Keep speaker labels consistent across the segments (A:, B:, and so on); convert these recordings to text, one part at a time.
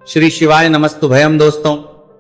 A: श्री शिवाय नमस्तुभयम। दोस्तों,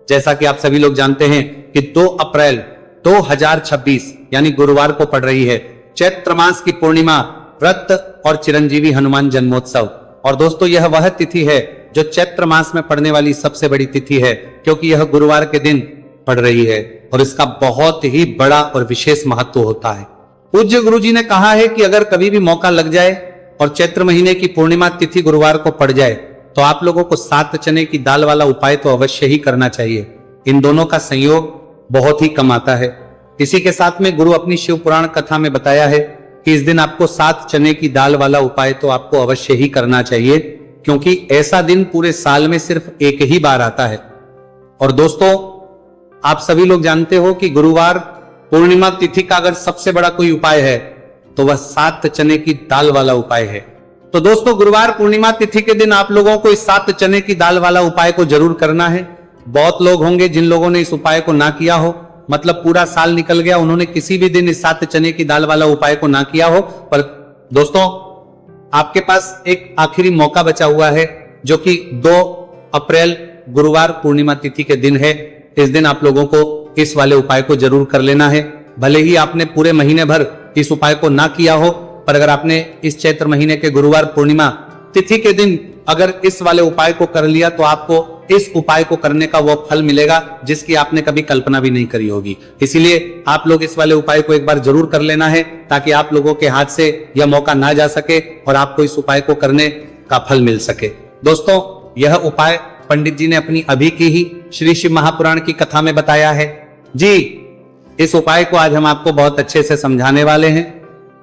A: जैसा कि आप सभी लोग जानते हैं कि 2 अप्रैल 2026 यानी गुरुवार को पड़ रही है चैत्र मास की पूर्णिमा, व्रत और चिरंजीवी हनुमान जन्मोत्सव। और दोस्तों, यह वह तिथि है जो चैत्र मास में पड़ने वाली सबसे बड़ी तिथि है, क्योंकि यह गुरुवार के दिन पड़ रही है और इसका बहुत ही बड़ा और विशेष महत्व होता है। पूज्य गुरु जी ने कहा है कि अगर कभी भी मौका लग जाए और चैत्र महीने की पूर्णिमा तिथि गुरुवार को पड़ जाए तो आप लोगों को 7 चने की दाल वाला उपाय तो अवश्य ही करना चाहिए। इन दोनों का संयोग बहुत ही कम आता है। इसी के साथ में गुरु अपनी शिव पुराण कथा में बताया है कि इस दिन आपको 7 चने की दाल वाला उपाय तो आपको अवश्य ही करना चाहिए, क्योंकि ऐसा दिन पूरे साल में सिर्फ एक ही बार आता है। और दोस्तों, आप सभी लोग जानते हो कि गुरुवार पूर्णिमा तिथि का अगर सबसे बड़ा कोई उपाय है तो वह 7 चने की दाल वाला उपाय है। तो दोस्तों, गुरुवार पूर्णिमा तिथि के दिन आप लोगों को इस 7 चने की दाल वाला उपाय को जरूर करना है। बहुत लोग होंगे जिन लोगों ने इस उपाय को ना किया हो, मतलब पूरा साल निकल गया, उन्होंने किसी भी दिन इस 7 चने की दाल वाला उपाय को ना किया हो। पर दोस्तों, आपके पास एक आखिरी मौका बचा हुआ है, जो कि 2 अप्रैल गुरुवार पूर्णिमा तिथि के दिन है। इस दिन आप लोगों को इस वाले उपाय को जरूर कर लेना है। भले ही आपने पूरे महीने भर इस उपाय को ना किया हो, पर अगर आपने इस चैत्र महीने के गुरुवार पूर्णिमा तिथि के दिन अगर इस वाले उपाय को कर लिया तो आपको इस उपाय को करने का वो फल मिलेगा जिसकी आपने कभी कल्पना भी नहीं करी होगी। इसीलिए आप लोग इस वाले उपाय को एक बार जरूर कर लेना है, ताकि आप लोगों के हाथ से यह मौका ना जा सके और आपको इस उपाय को करने का फल मिल सके। दोस्तों, यह उपाय पंडित जी ने अपनी अभी की ही श्री शिव महापुराण की कथा में बताया है जी। इस उपाय को आज हम आपको बहुत अच्छे से समझाने वाले हैं।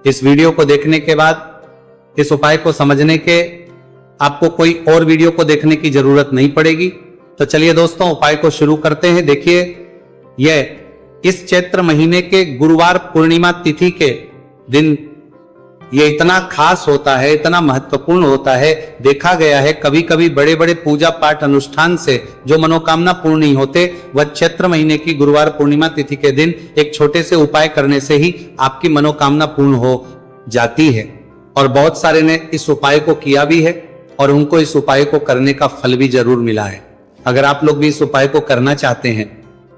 A: इस वीडियो को देखने के बाद, इस उपाय को समझने के आपको कोई और वीडियो को देखने की जरूरत नहीं पड़ेगी। तो चलिए दोस्तों, उपाय को शुरू करते हैं। देखिए, यह इस चैत्र महीने के गुरुवार पूर्णिमा तिथि के दिन ये इतना खास होता है, इतना महत्वपूर्ण होता है। देखा गया है कभी कभी बड़े बड़े पूजा पाठ अनुष्ठान से जो मनोकामना पूर्ण नहीं होते, वह चैत्र महीने की गुरुवार पूर्णिमा तिथि के दिन एक छोटे से उपाय करने से ही आपकी मनोकामना पूर्ण हो जाती है। और बहुत सारे ने इस उपाय को किया भी है और उनको इस उपाय को करने का फल भी जरूर मिला है। अगर आप लोग भी इस उपाय को करना चाहते हैं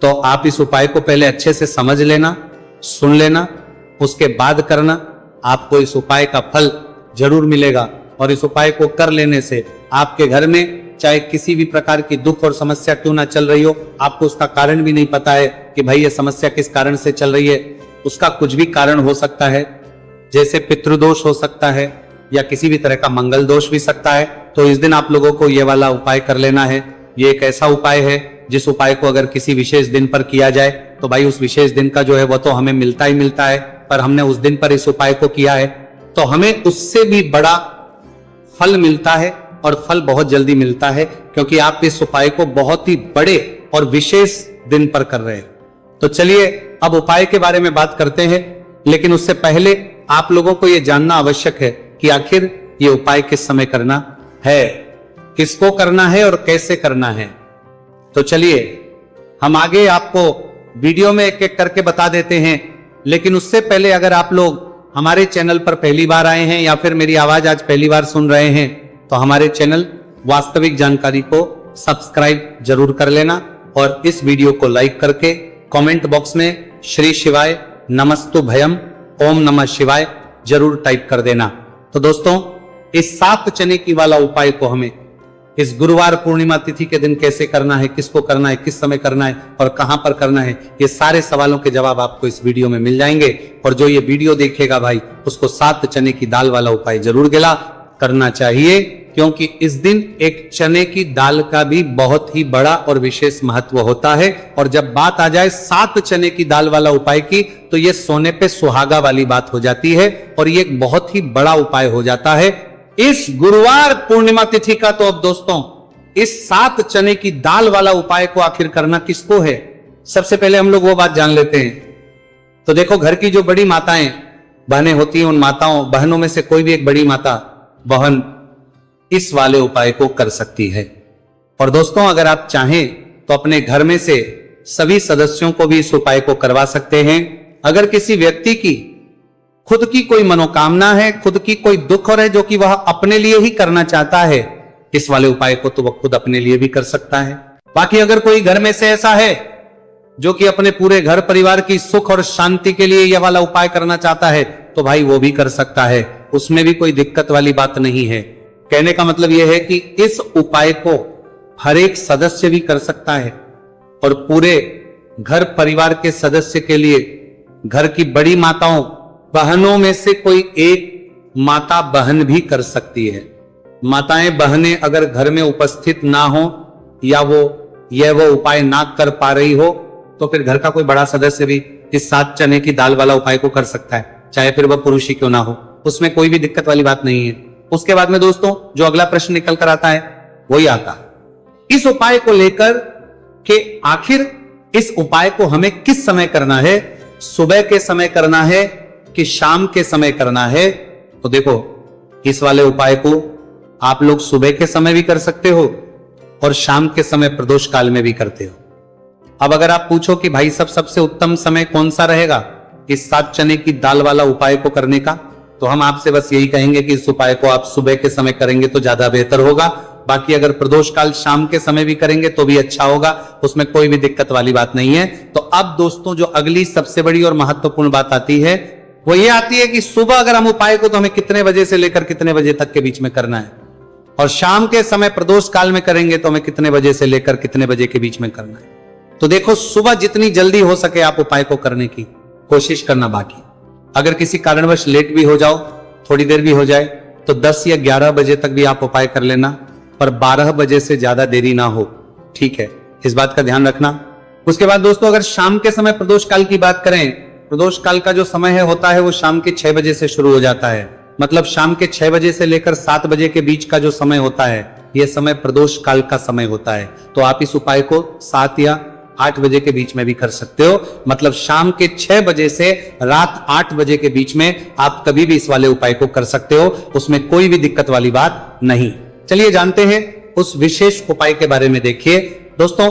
A: तो आप इस उपाय को पहले अच्छे से समझ लेना, सुन लेना, उसके बाद करना। आपको इस उपाय का फल जरूर मिलेगा और इस उपाय को कर लेने से आपके घर में चाहे किसी भी प्रकार की दुख और समस्या क्यों ना चल रही हो, आपको उसका कारण भी नहीं पता है कि भाई ये समस्या किस कारण से चल रही है, उसका कुछ भी कारण हो सकता है, जैसे पितृदोष हो सकता है या किसी भी तरह का मंगल दोष भी सकता है। तो इस दिन आप लोगों को ये वाला उपाय कर लेना है। ये एक ऐसा उपाय है जिस उपाय को अगर किसी विशेष दिन पर किया जाए तो भाई उस विशेष दिन का जो है वो तो हमें मिलता ही मिलता है, पर हमने उस दिन पर इस उपाय को किया है तो हमें उससे भी बड़ा फल मिलता है, और फल बहुत जल्दी मिलता है, क्योंकि आप इस उपाय को बहुत ही बड़े और विशेष दिन पर कर रहे हैं। तो चलिए अब उपाय के बारे में बात करते हैं, लेकिन उससे पहले आप लोगों को यह जानना आवश्यक है कि आखिर ये उपाय किस समय करना है, किसको करना है और कैसे करना है। तो चलिए हम आगे आपको वीडियो में एक एक करके बता देते हैं, लेकिन उससे पहले अगर आप लोग हमारे चैनल पर पहली बार आए हैं या फिर मेरी आवाज आज पहली बार सुन रहे हैं तो हमारे चैनल वास्तविक जानकारी को सब्सक्राइब जरूर कर लेना और इस वीडियो को लाइक करके कमेंट बॉक्स में श्री शिवाय नमस्तुभयम ओम नमः शिवाय जरूर टाइप कर देना। तो दोस्तों, इस 7 चने की वाला उपाय को हमें इस गुरुवार पूर्णिमा तिथि के दिन कैसे करना है, किसको करना है, किस समय करना है और कहां पर करना है, ये सारे सवालों के जवाब आपको इस वीडियो में मिल जाएंगे। और जो ये वीडियो देखेगा भाई, उसको 7 चने की दाल वाला उपाय जरूर गिला करना चाहिए, क्योंकि इस दिन एक चने की दाल का भी बहुत ही बड़ा और विशेष महत्व होता है। और जब बात आ जाए 7 चने की दाल वाला उपाय की, तो ये सोने पे सुहागा वाली बात हो जाती है और ये एक बहुत ही बड़ा उपाय हो जाता है इस गुरुवार पूर्णिमा तिथि का। तो अब दोस्तों, इस 7 चने की दाल वाला उपाय को आखिर करना किसको है, सबसे पहले हम लोग वो बात जान लेते हैं। तो देखो, घर की जो बड़ी माताएं बहनें होती हैं, उन माताओं बहनों में से कोई भी एक बड़ी माता बहन इस वाले उपाय को कर सकती है। और दोस्तों, अगर आप चाहें तो अपने घर में से सभी सदस्यों को भी इस उपाय को करवा सकते हैं। अगर किसी व्यक्ति की खुद की कोई मनोकामना है, खुद की कोई दुख और है जो कि वह अपने लिए ही करना चाहता है, इस वाले उपाय को तो वह खुद अपने लिए भी कर सकता है। बाकी अगर कोई घर में से ऐसा है जो कि अपने पूरे घर परिवार की सुख और शांति के लिए यह वाला उपाय करना चाहता है, तो भाई वो भी कर सकता है, उसमें भी कोई दिक्कत वाली बात नहीं है। कहने का मतलब यह है कि इस उपाय को हर एक सदस्य भी कर सकता है और पूरे घर परिवार के सदस्य के लिए घर की बड़ी माताओं बहनों में से कोई एक माता बहन भी कर सकती है। माताएं बहनें अगर घर में उपस्थित ना हो या वो उपाय ना कर पा रही हो, तो फिर घर का कोई बड़ा सदस्य भी इस 7 चने की दाल वाला उपाय को कर सकता है, चाहे फिर वह पुरुष ही क्यों ना हो, उसमें कोई भी दिक्कत वाली बात नहीं है। उसके बाद में दोस्तों जो अगला प्रश्न निकल कर आता है वही आता है इस उपाय को लेकर कि आखिर इस उपाय को हमें किस समय करना है, सुबह के समय करना है कि शाम के समय करना है। तो देखो, इस वाले उपाय को आप लोग सुबह के समय भी कर सकते हो और शाम के समय प्रदोष काल में भी करते हो। अब अगर आप पूछो कि भाई सबसे उत्तम समय कौन सा रहेगा इस 7 चने की दाल वाला उपाय को करने का, तो हम आपसे बस यही कहेंगे कि इस उपाय को आप सुबह के समय करेंगे तो ज्यादा बेहतर होगा। बाकी अगर प्रदोष काल शाम के समय भी करेंगे तो भी अच्छा होगा, उसमें कोई भी दिक्कत वाली बात नहीं है। तो अब दोस्तों जो अगली सबसे बड़ी और महत्वपूर्ण बात आती है वो ये आती है कि सुबह अगर हम उपाय को तो हमें कितने बजे से लेकर कितने बजे तक के बीच में करना है, और शाम के समय प्रदोष काल में करेंगे तो हमें कितने बजे से लेकर कितने बजे के बीच में करना है। तो देखो, सुबह जितनी जल्दी हो सके आप उपाय को करने की कोशिश करना। बाकी अगर किसी कारणवश लेट भी हो जाओ, थोड़ी देर भी हो जाए, तो 10 या 11 बजे तक भी आप उपाय कर लेना, पर 12 बजे से ज्यादा देरी ना हो, ठीक है, इस बात का ध्यान रखना। उसके बाद दोस्तों अगर शाम के समय प्रदोष काल की बात करें, प्रदोष काल का जो समय है होता है वो शाम के 6 बजे से शुरू हो जाता है। मतलब शाम के 6 बजे से लेकर 7 बजे के बीच का जो समय होता है यह समय प्रदोष काल का समय होता है। तो आप इस उपाय को 7 या 8 बजे के बीच में भी कर सकते हो। मतलब शाम के 6 बजे से रात 8 बजे के बीच में आप कभी भी इस वाले उपाय को कर सकते हो, उसमें कोई भी दिक्कत वाली बात नहीं। चलिए जानते हैं उस विशेष उपाय के बारे में। देखिए दोस्तों,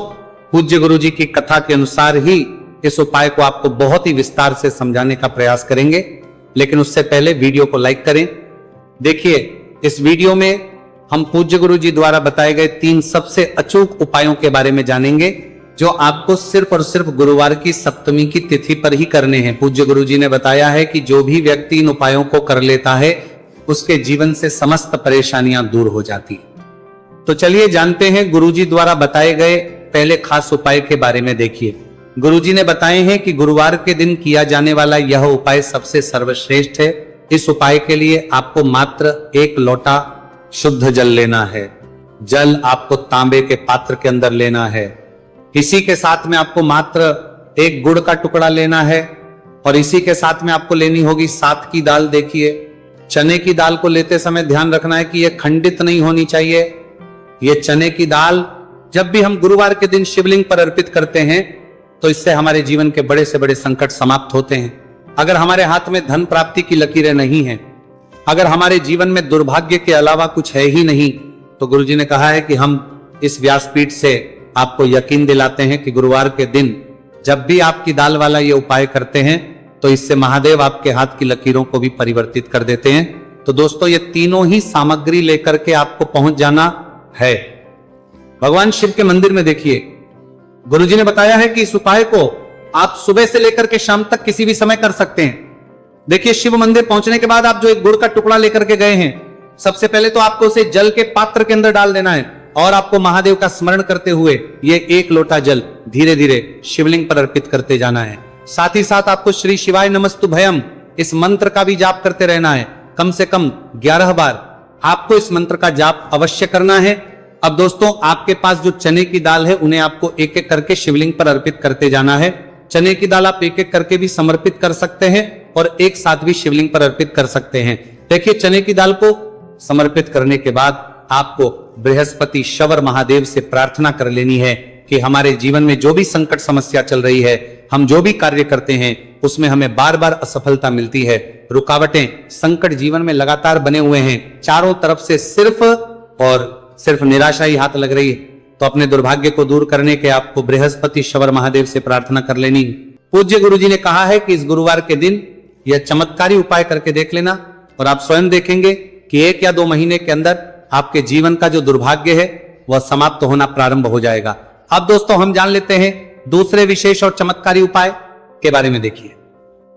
A: पूज्य गुरु जी की कथा के अनुसार ही इस उपाय को आपको बहुत ही विस्तार से समझाने का प्रयास करेंगे, लेकिन उससे पहले वीडियो को लाइक करें। देखिए, इस वीडियो में हम पूज्य गुरु जी द्वारा बताए गए 3 सबसे अचूक उपायों के बारे में जानेंगे, जो आपको सिर्फ और सिर्फ गुरुवार की सप्तमी की तिथि पर ही करने हैं। पूज्य गुरु जी ने बताया है कि जो भी व्यक्ति इन उपायों को कर लेता है उसके जीवन से समस्त परेशानियां दूर हो जाती हैं। तो चलिए जानते हैं गुरुजी द्वारा बताए गए पहले खास उपाय के बारे में। देखिए, गुरुजी ने बताए हैं कि गुरुवार के दिन किया जाने वाला यह उपाय सबसे सर्वश्रेष्ठ है। इस उपाय के लिए आपको मात्र 1 लोटा शुद्ध जल लेना है। जल आपको तांबे के पात्र के अंदर लेना है। इसी के साथ में आपको मात्र 1 गुड़ का टुकड़ा लेना है, और इसी के साथ में आपको लेनी होगी 7 की दाल। देखिए, चने की दाल को लेते समय ध्यान रखना है कि यह खंडित नहीं होनी चाहिए। यह चने की दाल जब भी हम गुरुवार के दिन शिवलिंग पर अर्पित करते हैं तो इससे हमारे जीवन के बड़े से बड़े संकट समाप्त होते हैं। अगर हमारे हाथ में धन प्राप्ति की लकीरें नहीं हैं, अगर हमारे जीवन में दुर्भाग्य के अलावा कुछ है ही नहीं, तो गुरुजी ने कहा है कि हम इस व्यासपीठ से आपको यकीन दिलाते हैं कि गुरुवार के दिन जब भी आपकी दाल वाला ये उपाय करते हैं तो इससे महादेव आपके हाथ की लकीरों को भी परिवर्तित कर देते हैं। तो दोस्तों, ये तीनों ही सामग्री लेकर के आपको पहुंच जाना है भगवान शिव के मंदिर में। देखिए, गुरुजी ने बताया है कि इस उपाय को आप सुबह से लेकर के शाम तक किसी भी समय कर सकते हैं। देखिए, शिव मंदिर पहुंचने के बाद आप जो एक गुड़ का टुकड़ा लेकर के गए हैं, सबसे पहले तो आपको उसे जल के पात्र के अंदर डाल देना है, और आपको महादेव का स्मरण करते हुए ये 1 लोटा जल धीरे धीरे शिवलिंग पर अर्पित करते जाना है। साथ ही साथ आपको श्री शिवाय नमस्तुभयम इस मंत्र का भी जाप करते रहना है। कम से कम 11 बार आपको इस मंत्र का जाप अवश्य करना है। अब दोस्तों, आपके पास जो चने की दाल है उन्हें आपको एक एक करके शिवलिंग पर अर्पित करते जाना है। चने की दाल आप एक एक करके भी समर्पित कर सकते हैं और एक साथ भी शिवलिंग पर अर्पित कर सकते हैं। देखिए, चने की दाल को समर्पित करने के बाद आपको बृहस्पति शवर महादेव से प्रार्थना कर लेनी है कि हमारे जीवन में जो भी संकट समस्या चल रही है, हम जो भी कार्य करते हैं उसमें हमें बार बार असफलता मिलती है, रुकावटें, संकट जीवन में लगातार बने हुए हैं, चारों तरफ से सिर्फ और सिर्फ निराशा ही हाथ लग रही है, तो अपने दुर्भाग्य को दूर करने के आपको बृहस्पति शवर महादेव से प्रार्थना कर लेनी। पूज्य गुरुजी ने कहा है कि इस गुरुवार के दिन यह चमत्कारी उपाय करके देख लेना, और आप स्वयं देखेंगे कि 1 या 2 महीने के अंदर आपके जीवन का जो दुर्भाग्य है वह समाप्त होना प्रारंभ हो जाएगा। अब दोस्तों हम जान लेते हैं दूसरे विशेष और चमत्कारी उपाय के बारे में। देखिए,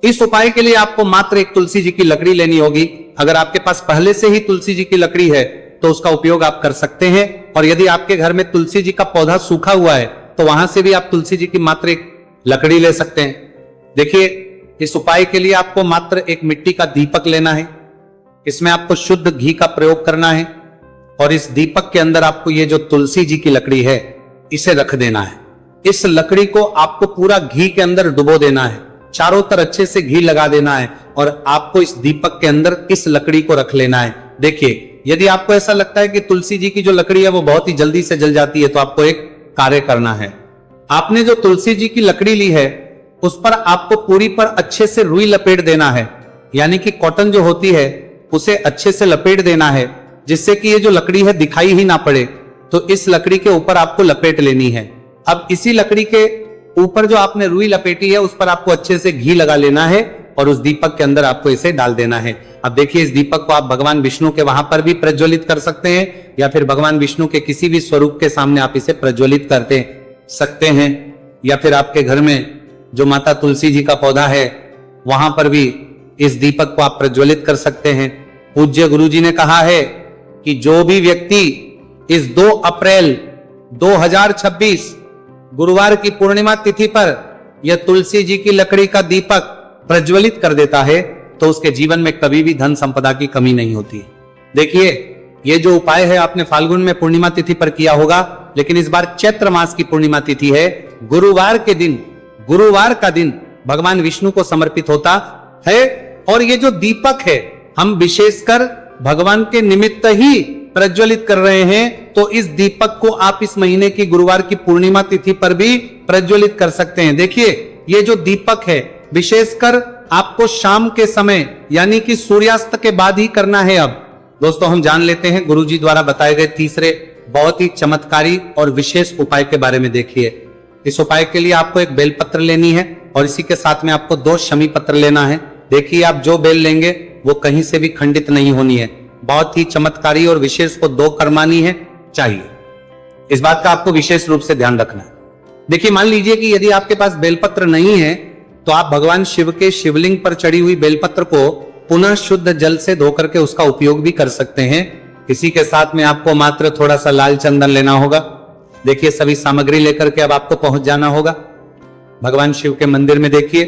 A: इस उपाय के लिए आपको मात्र एक तुलसी जी की लकड़ी लेनी होगी। अगर आपके पास पहले से ही तुलसी जी की लकड़ी है तो उसका उपयोग आप कर सकते हैं, और यदि आपके घर में तुलसी जी का पौधा सूखा हुआ है तो वहां से भी आप तुलसी जी की मात्र एक लकड़ी ले सकते हैं। देखिए, इस उपाय के लिए आपको मात्र एक मिट्टी का दीपक लेना है। इसमें आपको शुद्ध घी का प्रयोग करना है, और इस दीपक के अंदर आपको ये जो तुलसी जी की लकड़ी है इसे रख देना है। इस लकड़ी को आपको पूरा घी के अंदर डुबो देना है, चारों तरफ अच्छे से घी लगा देना है, और आपको इस दीपक के अंदर इस लकड़ी को रख लेना है। देखिए, यदि आपको ऐसा लगता है कि तुलसी जी की जो लकड़ी है वो बहुत ही जल्दी से जल जाती है, तो आपको एक कार्य करना है। आपने जो तुलसी जी की लकड़ी ली है उस पर आपको पूरी पर अच्छे से रुई लपेट देना है, यानी कि कॉटन जो होती है उसे अच्छे से लपेट देना है, जिससे कि ये जो लकड़ी है दिखाई ही ना पड़े। तो इस लकड़ी के ऊपर आपको लपेट लेनी है। अब इसी लकड़ी के ऊपर जो आपने रुई लपेटी है उस पर आपको अच्छे से घी लगा लेना है, और उस दीपक के अंदर आपको इसे डाल देना है। अब देखिए, इस दीपक को आप भगवान विष्णु के वहां पर भी प्रज्वलित कर सकते हैं, या फिर भगवान विष्णु के किसी भी स्वरूप के सामने आप इसे प्रज्वलित करते सकते हैं, या फिर आपके घर में जो माता तुलसी जी का पौधा है वहां पर भी इस दीपक को आप प्रज्वलित कर सकते हैं। पूज्य गुरु जी ने कहा है कि जो भी व्यक्ति इस 2 अप्रैल 2026 गुरुवार की पूर्णिमा तिथि पर यह तुलसी जी की लकड़ी का दीपक प्रज्वलित कर देता है तो उसके जीवन में कभी भी धन संपदा की कमी नहीं होती। देखिए, ये जो उपाय है आपने फाल्गुन में पूर्णिमा तिथि पर किया होगा, लेकिन इस बार चैत्र मास की पूर्णिमा तिथि है, गुरुवार के दिन, गुरुवार का दिन भगवान विष्णु को समर्पित होता है। और ये जो दीपक है हम विशेषकर भगवान के निमित्त ही प्रज्वलित कर रहे हैं, तो इस दीपक को आप इस महीने की गुरुवार की पूर्णिमा तिथि पर भी प्रज्वलित कर सकते हैं। देखिए, ये जो दीपक है विशेषकर आपको शाम के समय यानी कि सूर्यास्त के बाद ही करना है। अब दोस्तों हम जान लेते हैं गुरुजी द्वारा बताए गए तीसरे बहुत ही चमत्कारी और विशेष उपाय के बारे में। देखिए, इस उपाय के लिए आपको एक बेलपत्र लेनी है, और इसी के साथ में आपको 2 शमी पत्र लेना है। देखिए, आप जो बेल लेंगे वो कहीं से भी खंडित नहीं होनी है, बहुत ही चमत्कारी और विशेष को 2 कर्मानी है चाहिए। इस बात का आपको विशेष रूप से ध्यान रखना है। देखिए, मान लीजिए कि यदि आपके पास बेलपत्र नहीं है तो आप भगवान शिव के शिवलिंग पर चढ़ी हुई बेलपत्र को पुनः शुद्ध जल से धो करके उसका उपयोग भी कर सकते हैं। इसी के साथ में आपको मात्र थोड़ा सा लाल चंदन लेना होगा। देखिए, सभी सामग्री लेकर के अब आपको पहुंच जाना होगा भगवान शिव के मंदिर में। देखिए,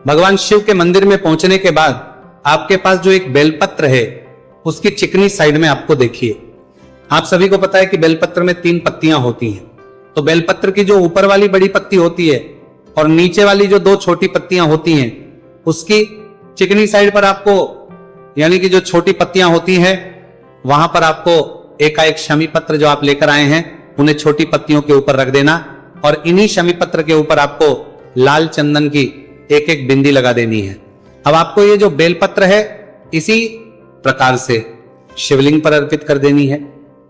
A: भगवान शिव के मंदिर में पहुंचने के बाद आपके पास जो एक बेलपत्र है उसकी चिकनी साइड में आपको देखिए, आप सभी को पता है कि बेलपत्र में 3 पत्तियां होती हैं। तो बेलपत्र की जो ऊपर वाली बड़ी पत्ती होती है और नीचे वाली जो 2 छोटी पत्तियां होती हैं, उसकी चिकनी साइड पर आपको, यानी कि जो छोटी पत्तियां होती हैं वहां पर आपको एकाएक शमी पत्र जो आप लेकर आए हैं उन्हें छोटी पत्तियों के ऊपर रख देना, और इन्हीं शमी पत्र के ऊपर आपको लाल चंदन की एक एक बिंदी लगा देनी है। अब आपको ये जो बेलपत्र है इसी प्रकार से शिवलिंग पर अर्पित कर देनी है,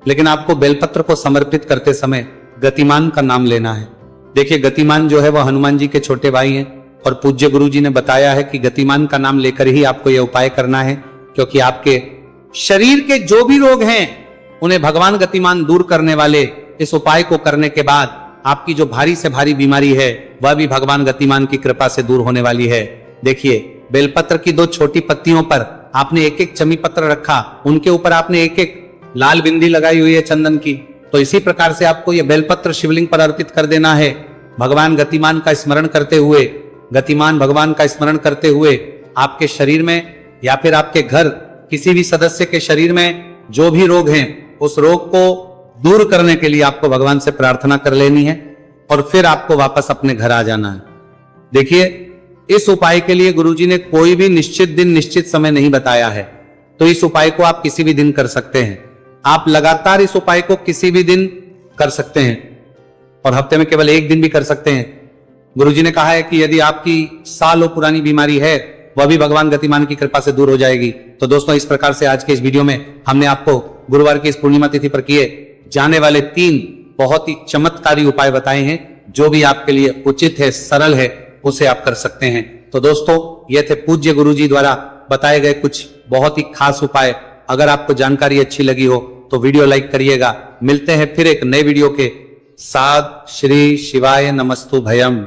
A: लेकिन आपको बेलपत्र को समर्पित करते समय गतिमान का नाम लेना है। देखिए, गतिमान जो है वह हनुमान जी के छोटे भाई हैं, और पूज्य गुरु जी ने बताया है कि गतिमान का नाम लेकर ही आपको यह उपाय करना है, क्योंकि आपके शरीर के जो भी रोग हैं उन्हें भगवान गतिमान दूर करने वाले इस उपाय को करने के बाद आपकी जो भारी से भारी बीमारी है वह भी भगवान गतिमान की कृपा से दूर होने वाली है। देखिए, बेलपत्र की 2 छोटी पत्तियों पर आपने एक एक चमी पत्र रखा, उनके ऊपर आपने एक एक लाल बिंदी लगाई हुई है चंदन की। तो इसी प्रकार से आपको यह बेलपत्र शिवलिंग पर अर्पित कर देना है। भगवान गतिमान का स्मरण करते हुए, गतिमान भगवान का स्मरण करते हुए आपके शरीर में या फिर आपके घर किसी भी सदस्य के शरीर में जो भी रोग हैं उस रोग को दूर करने के लिए आपको भगवान से प्रार्थना कर लेनी है, और फिर आपको वापस अपने घर आ जाना है। देखिए, इस उपाय के लिए गुरुजी ने कोई भी निश्चित दिन निश्चित समय नहीं बताया है, तो इस उपाय को आप किसी भी दिन कर सकते हैं। आप लगातार इस उपाय को किसी भी दिन कर सकते हैं, और हफ्ते में केवल 1 दिन भी कर सकते हैं। गुरुजी ने कहा है कि यदि आपकी सालों पुरानी बीमारी है वह भी भगवान गतिमान की कृपा से दूर हो जाएगी। तो दोस्तों, इस प्रकार से आज के इस वीडियो में हमने आपको गुरुवार की इस पूर्णिमा तिथि पर किए जाने वाले 3 बहुत ही चमत्कारी उपाय बताए हैं। जो भी आपके लिए उचित है, सरल है, उसे आप कर सकते हैं। तो दोस्तों, ये थे पूज्य गुरुजी द्वारा बताए गए कुछ बहुत ही खास उपाय। अगर आपको जानकारी अच्छी लगी हो तो वीडियो लाइक करिएगा। मिलते हैं फिर एक नए वीडियो के साथ। श्री शिवाय नमस्तु भयम।